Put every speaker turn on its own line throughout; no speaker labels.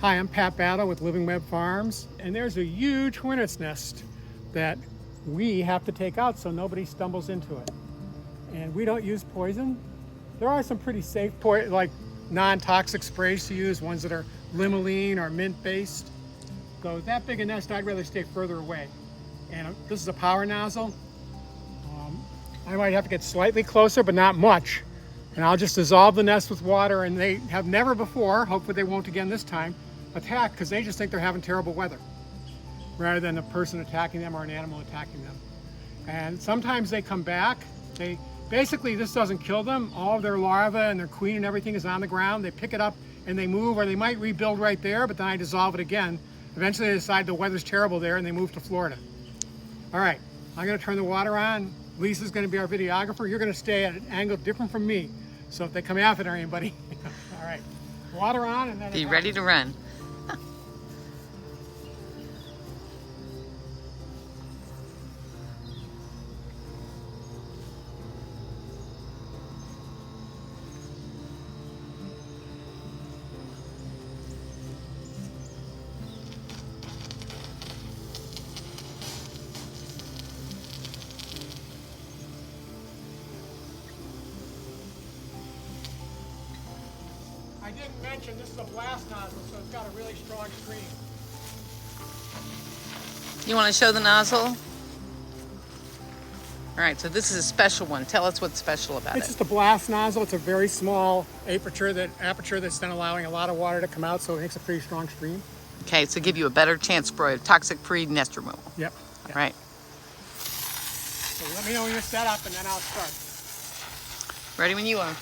Hi, I'm Pat Battle with Living Web Farms, and there's a huge hornet's nest that we have to take out so nobody stumbles into it. And we don't use poison. There are some pretty safe, like non-toxic sprays to use, ones that are limonene or mint-based. So that big a nest, I'd rather stay further away. And this is a power nozzle. I might have to get slightly closer, but not much. And I'll just dissolve the nest with water, and they have never before, hopefully they won't again this time, attack because they just think they're having terrible weather rather than a person attacking them or an animal attacking them. And sometimes they come back. Basically, this doesn't kill them. All of their larvae and their queen and everything is on the ground. They pick it up and they move, or they might rebuild right there, but then I dissolve it again. Eventually they decide the weather's terrible there and they move to Florida. All right, I'm gonna turn the water on. Lisa's gonna be our videographer. You're gonna stay at an angle different from me. So if they come after anybody, all right, water on and then—
Be ready to run.
I didn't mention this is a blast nozzle, so it's got a really strong stream.
You want to show the nozzle? All right, so this is a special one. Tell us what's special about
It's
it.
just a blast nozzle. It's a very small aperture that's then allowing a lot of water to come out, so it makes a pretty strong stream.
Okay, so give you a better chance for a toxic-free nest removal.
Yep.
All right.
So let me know when you're set up, and then I'll start.
Ready when you are.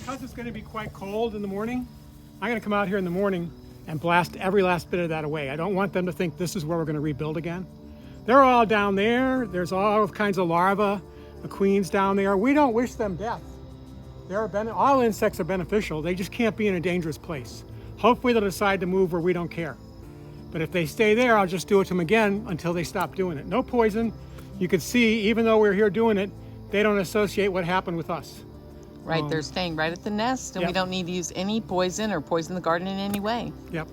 Because it's going to be quite cold in the morning, I'm going to come out here in the morning and blast every last bit of that away. I don't want them to think this is where we're going to rebuild again. They're all down there. There's all kinds of larvae, the queens down there. We don't wish them death. All insects are beneficial. They just can't be in a dangerous place. Hopefully they'll decide to move where we don't care. But if they stay there, I'll just do it to them again until they stop doing it. No poison. You can see, even though we're here doing it, they don't associate what happened with us.
Right, they're staying right at the nest, and we don't need to use any poison or poison the garden in any way.
Yep.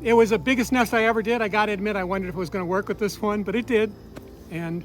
It was the biggest nest I ever did. I got to admit, I wondered if it was going to work with this one, but it did. And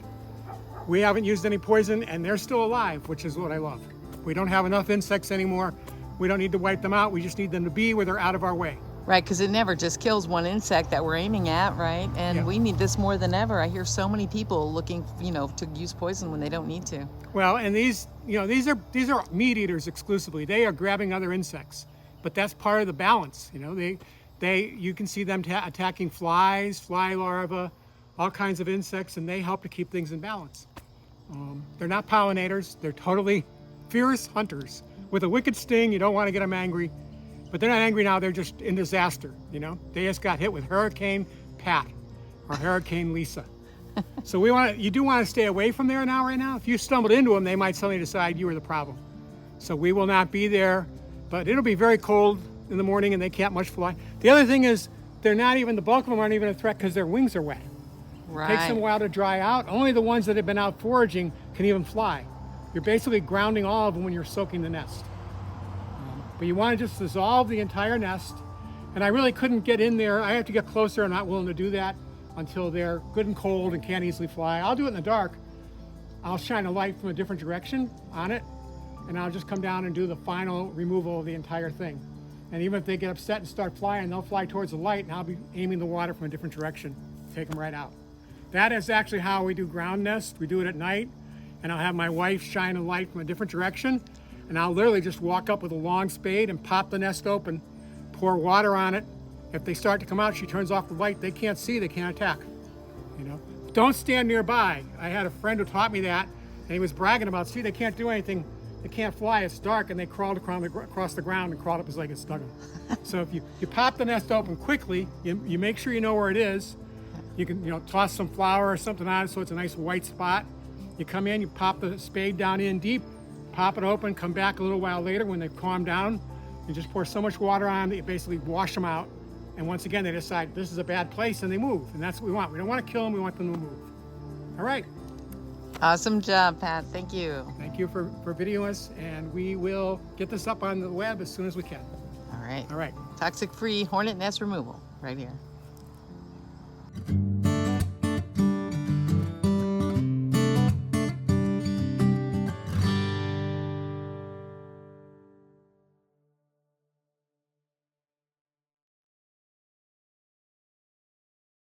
we haven't used any poison, and they're still alive, which is what I love. We don't have enough insects anymore. We don't need to wipe them out. We just need them to be where they're out of our way.
Right, because it never just kills one insect that we're aiming at, right? And we need this more than ever. I hear so many people looking, to use poison when they don't need to.
Well, and these are meat eaters exclusively. They are grabbing other insects, but that's part of the balance. You can see them attacking flies, fly larvae, all kinds of insects, and they help to keep things in balance. They're not pollinators. They're totally fierce hunters with a wicked sting. You don't want to get them angry. But they're not angry now, they're just in disaster, They just got hit with Hurricane Pat or Hurricane Lisa. So you do want to stay away from there right now. If you stumbled into them, they might suddenly decide you were the problem. So we will not be there, but it'll be very cold in the morning and they can't much fly. The other thing is, the bulk of them aren't even a threat because their wings are wet.
Right.
It takes them a while to dry out. Only the ones that have been out foraging can even fly. You're basically grounding all of them when you're soaking the nest. But you want to just dissolve the entire nest. And I really couldn't get in there. I have to get closer. I'm not willing to do that until they're good and cold and can't easily fly. I'll do it in the dark. I'll shine a light from a different direction on it, and I'll just come down and do the final removal of the entire thing. And even if they get upset and start flying, they'll fly towards the light, and I'll be aiming the water from a different direction, take them right out. That is actually how we do ground nests. We do it at night, and I'll have my wife shine a light from a different direction, and I'll literally just walk up with a long spade and pop the nest open, pour water on it. If they start to come out, she turns off the light. They can't see, they can't attack. Don't stand nearby. I had a friend who taught me that, and he was bragging about, see, they can't do anything. They can't fly, it's dark, and they crawled across the ground and crawled up his leg and stuck him. So if you pop the nest open quickly, you make sure you know where it is. You can toss some flour or something on it so it's a nice white spot. You come in, you pop the spade down in deep, pop it open, come back a little while later when they've calmed down. You just pour so much water on that you basically wash them out. And once again, they decide this is a bad place and they move. And that's what we want. We don't want to kill them, we want them to move. All right.
Awesome job, Pat. Thank you.
Thank you for videoing us, and we will get this up on the web as soon as we can.
All right.
All right.
Toxic-free hornet nest removal right here.